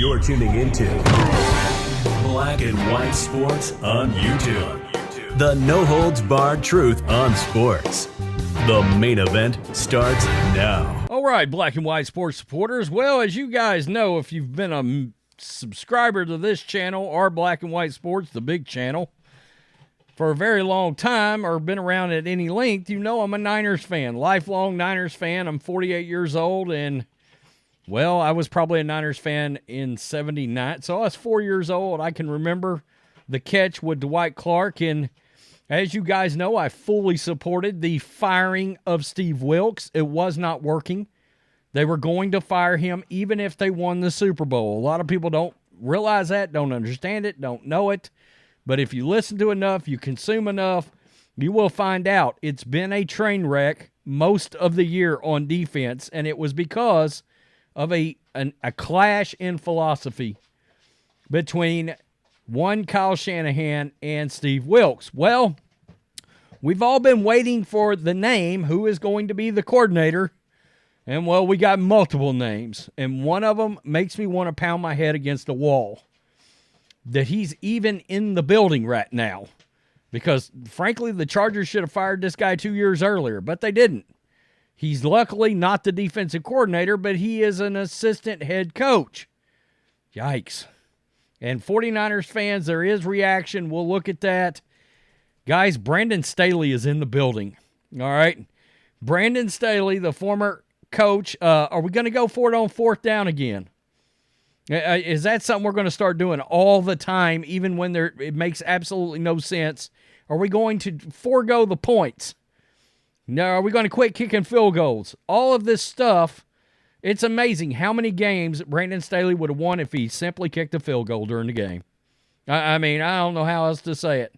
You're tuning into Black and White Sports on YouTube. The no-holds-barred truth on sports. The main event starts now. All right, Black and White Sports supporters. Well, as you guys know, if you've been a subscriber to this channel or Black and White Sports, the big channel, for a very long time or been around at any length, you know I'm a Niners fan, lifelong Niners fan. I'm 48 years old, and, well, I was probably a Niners fan in 79. So I was 4 years old. I can remember the catch with Dwight Clark, and as you guys know, I fully supported the firing of Steve Wilks. It was not working. They were going to fire him even if they won the Super Bowl. A lot of people don't realize that, don't understand it, don't know it. But if you listen to enough, you consume enough, you will find out it's been a train wreck most of the year on defense, and it was because of a clash in philosophy between one Kyle Shanahan and Steve Wilks. Well, we've all been waiting for the name who is going to be the coordinator, and, well, we got multiple names, and one of them makes me want to pound my head against a wall. That he's even in the building right now. Because, frankly, the Chargers should have fired this guy 2 years earlier, but they didn't. He's luckily not the defensive coordinator, but he is an assistant head coach. Yikes. And 49ers fans, there is reaction. We'll look at that. Guys, Brandon Staley is in the building. All right? Brandon Staley, the former coach. Are we going to go for it on fourth down again? Is that something we're going to start doing all the time, even when it makes absolutely no sense? Are we going to forego the points? No, are we going to quit kicking field goals? All of this stuff, it's amazing how many games Brandon Staley would have won if he simply kicked a field goal during the game. I mean, I don't know how else to say it.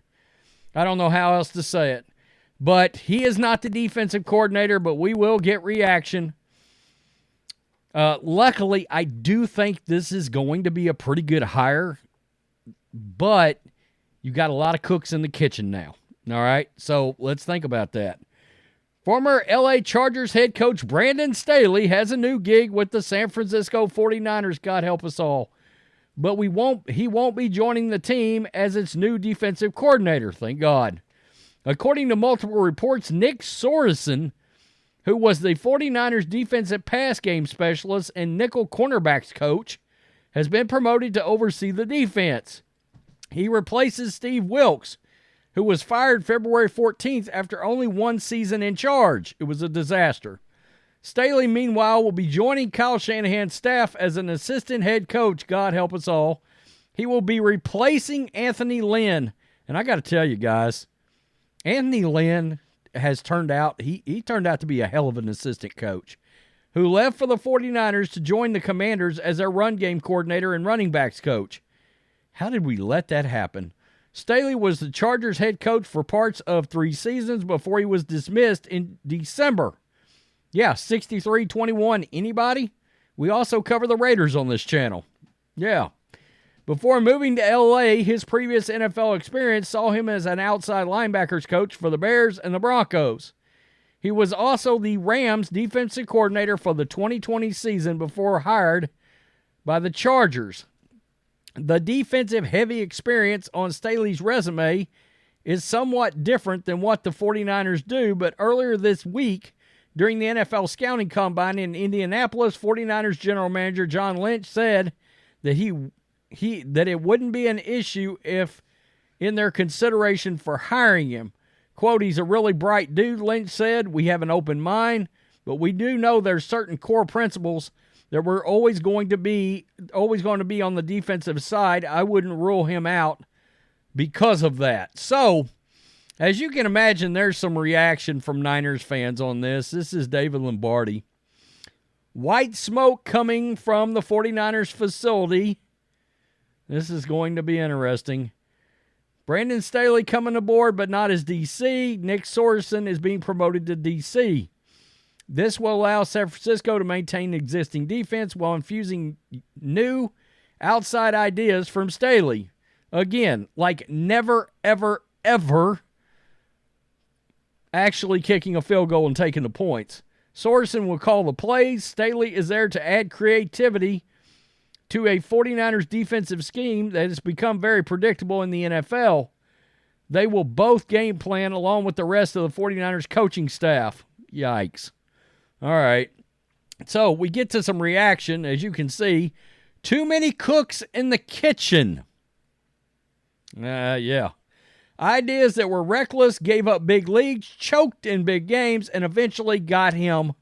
But he is not the defensive coordinator, but we will get reaction. Luckily, I do think this is going to be a pretty good hire, but you got a lot of cooks in the kitchen now. All right, so let's think about that. Former LA Chargers head coach Brandon Staley has a new gig with the San Francisco 49ers, God help us all. But he won't be joining the team as its new defensive coordinator, thank God. According to multiple reports, Nick Sorensen, who was the 49ers defensive pass game specialist and nickel cornerbacks coach, has been promoted to oversee the defense. He replaces Steve Wilks, who was fired February 14th after only one season in charge. It was a disaster. Staley, meanwhile, will be joining Kyle Shanahan's staff as an assistant head coach. God help us all. He will be replacing Anthony Lynn. And I got to tell you guys, Anthony Lynn has turned out, he turned out to be a hell of an assistant coach who left for the 49ers to join the Commanders as their run game coordinator and running backs coach. How did we let that happen? Staley was the Chargers head coach for parts of 3 seasons before he was dismissed in December. Yeah, 63-21. Anybody? We also cover the Raiders on this channel. Yeah. Before moving to L.A., his previous NFL experience saw him as an outside linebackers coach for the Bears and the Broncos. He was also the Rams defensive coordinator for the 2020 season before hired by the Chargers. The defensive-heavy experience on Staley's resume is somewhat different than what the 49ers do, but earlier this week, during the NFL Scouting Combine in Indianapolis, 49ers general manager John Lynch said that that it wouldn't be an issue if in their consideration for hiring him. Quote, "He's a really bright dude," Lynch said. "We have an open mind, but we do know there's certain core principles that we're always going to be on the defensive side. I wouldn't rule him out because of that." So, as you can imagine, there's some reaction from Niners fans on this. This is David Lombardi. White smoke coming from the 49ers facility. This is going to be interesting. Brandon Staley coming aboard, but not as DC. Nick Sorensen is being promoted to DC. This will allow San Francisco to maintain existing defense while infusing new outside ideas from Staley. Again, like never, ever, ever actually kicking a field goal and taking the points. Sorensen will call the plays. Staley is there to add creativity to a 49ers defensive scheme that has become very predictable in the NFL. They will both game plan along with the rest of the 49ers coaching staff. Yikes. All right. So we get to some reaction, as you can see. Too many cooks in the kitchen. Yeah. Ideas that were reckless, gave up big leads, choked in big games, and eventually got him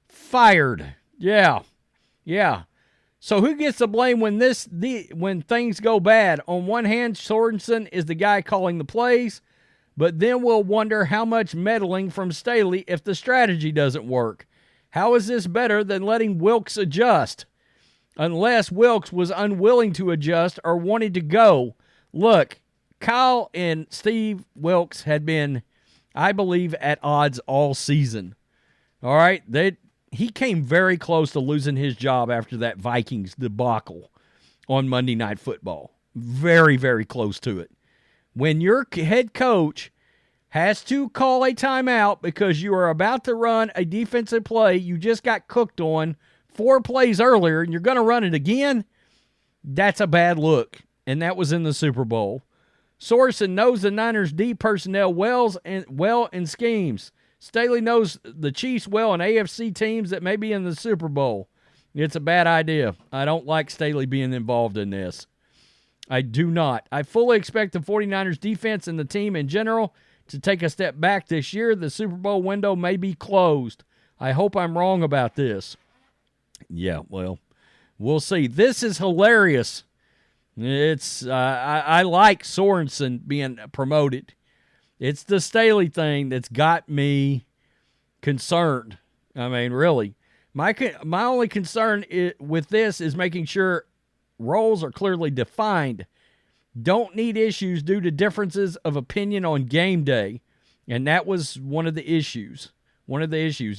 fired. Yeah. So who gets the blame when when things go bad? On one hand, Sorensen is the guy calling the plays, but then we'll wonder how much meddling from Staley if the strategy doesn't work. How is this better than letting Wilks adjust? Unless Wilks was unwilling to adjust or wanted to go. Look, Kyle and Steve Wilks had been, I believe, at odds all season. All right? He came very close to losing his job after that Vikings debacle on Monday Night Football. Very, very close to it. When your head coach has to call a timeout because you are about to run a defensive play you just got cooked on 4 plays earlier and you're going to run it again, that's a bad look. And that was in the Super Bowl. Sorensen knows the Niners' D personnel well in schemes. Staley knows the Chiefs well in AFC teams that may be in the Super Bowl. It's a bad idea. I don't like Staley being involved in this. I do not. I fully expect the 49ers defense and the team in general to take a step back this year. The Super Bowl window may be closed. I hope I'm wrong about this. Yeah, well, we'll see. This is hilarious. I like Sorensen being promoted. It's the Staley thing that's got me concerned. I mean, really. My only concern with this is making sure roles are clearly defined. Don't need issues due to differences of opinion on game day. And that was one of the issues. You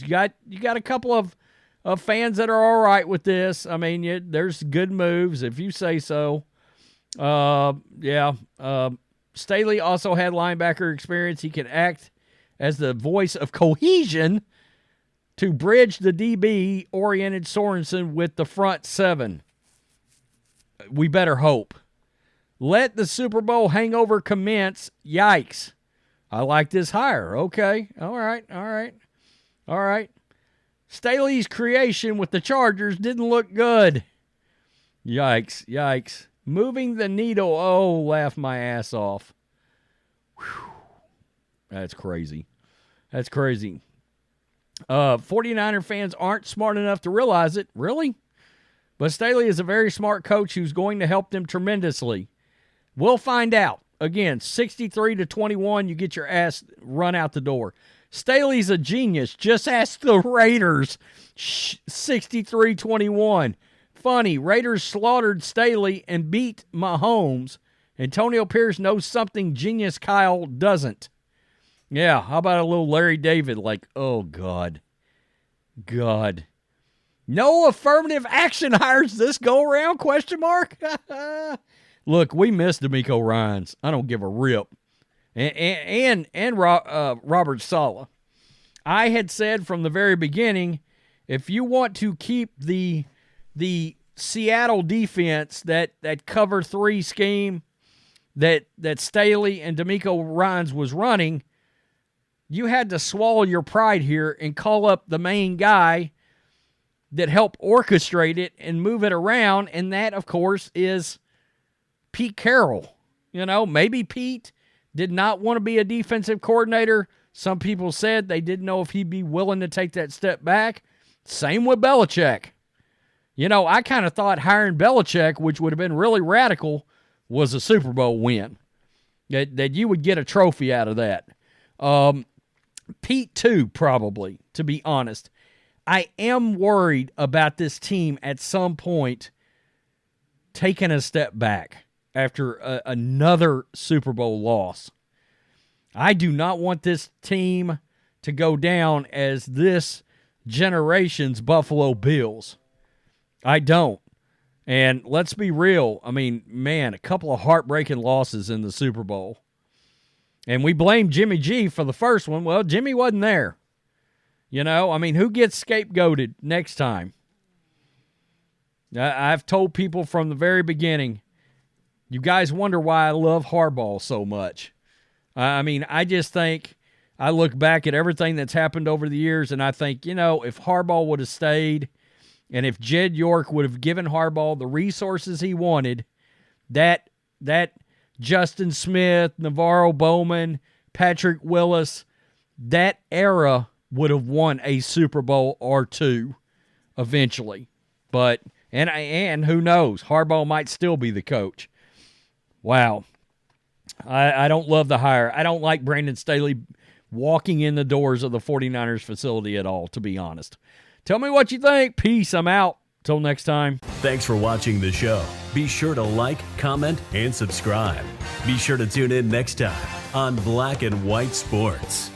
got a couple of fans that are all right with this. I mean, there's good moves if you say so. Staley also had linebacker experience. He can act as the voice of cohesion to bridge the DB-oriented Sorensen with the front 7. We better hope. Let the Super Bowl hangover commence. Yikes. I like this hire. Okay. All right. Staley's creation with the Chargers didn't look good. Yikes. Moving the needle. Oh, laugh my ass off. Whew. That's crazy. 49er fans aren't smart enough to realize it. Really? But Staley is a very smart coach who's going to help them tremendously. We'll find out. Again, 63-21, you get your ass run out the door. Staley's a genius. Just ask the Raiders. 63-21. Funny, Raiders slaughtered Staley and beat Mahomes. Antonio Pierce knows something genius Kyle doesn't. Yeah, how about a little Larry David? Like, oh, God. No affirmative action hires this go-around, question mark? Look, we missed DeMeco Ryans. I don't give a rip. And Robert Saleh. I had said from the very beginning, if you want to keep the Seattle defense, that cover 3 scheme that Staley and DeMeco Ryans was running, you had to swallow your pride here and call up the main guy that helped orchestrate it and move it around, and that, of course, is Pete Carroll. Maybe Pete did not want to be a defensive coordinator. Some people said they didn't know if he'd be willing to take that step back. Same with Belichick. I kind of thought hiring Belichick, which would have been really radical, was a Super Bowl win. That you would get a trophy out of that. Pete, too, probably, to be honest. I am worried about this team at some point taking a step back after another Super Bowl loss. I do not want this team to go down as this generation's Buffalo Bills. I don't. And let's be real. I mean, man, a couple of heartbreaking losses in the Super Bowl. And we blame Jimmy G for the first one. Well, Jimmy wasn't there. Who gets scapegoated next time? I've told people from the very beginning, you guys wonder why I love Harbaugh so much. I mean, I just think I look back at everything that's happened over the years, and I think, if Harbaugh would have stayed and if Jed York would have given Harbaugh the resources he wanted, that Justin Smith, Navarro Bowman, Patrick Willis, that era would have won a Super Bowl or two eventually. But and who knows, Harbaugh might still be the coach. Wow. I don't love the hire. I don't like Brandon Staley walking in the doors of the 49ers facility at all, to be honest. Tell me what you think. Peace. I'm out. Till next time. Thanks for watching the show. Be sure to like, comment, and subscribe. Be sure to tune in next time on Black and White Sports.